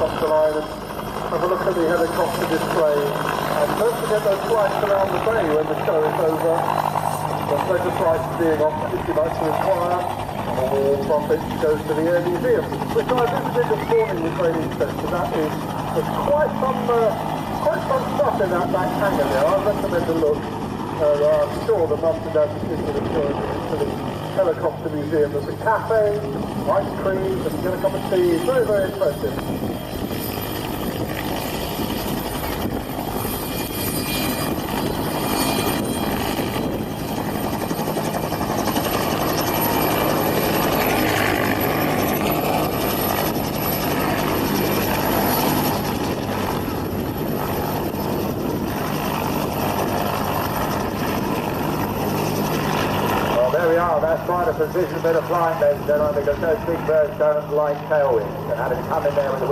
across the line and have a look at the helicopter display. And don't forget those flights around the bay when the show is over. The pleasure flights being offered if you'd like to inquire. All profits goes to the Air Museum, which I visited this morning with great interest. So that is, there's quite some stuff in that back hangar there. I recommend a look. I'm sure the mums and dads are going to the helicopter museum. There's a cafe, ice cream, and you get a cup of tea. Very, very impressive. That's quite a precision bit of flying, ladies and gentlemen, because those big birds don't like tailwinds, and having come in there with the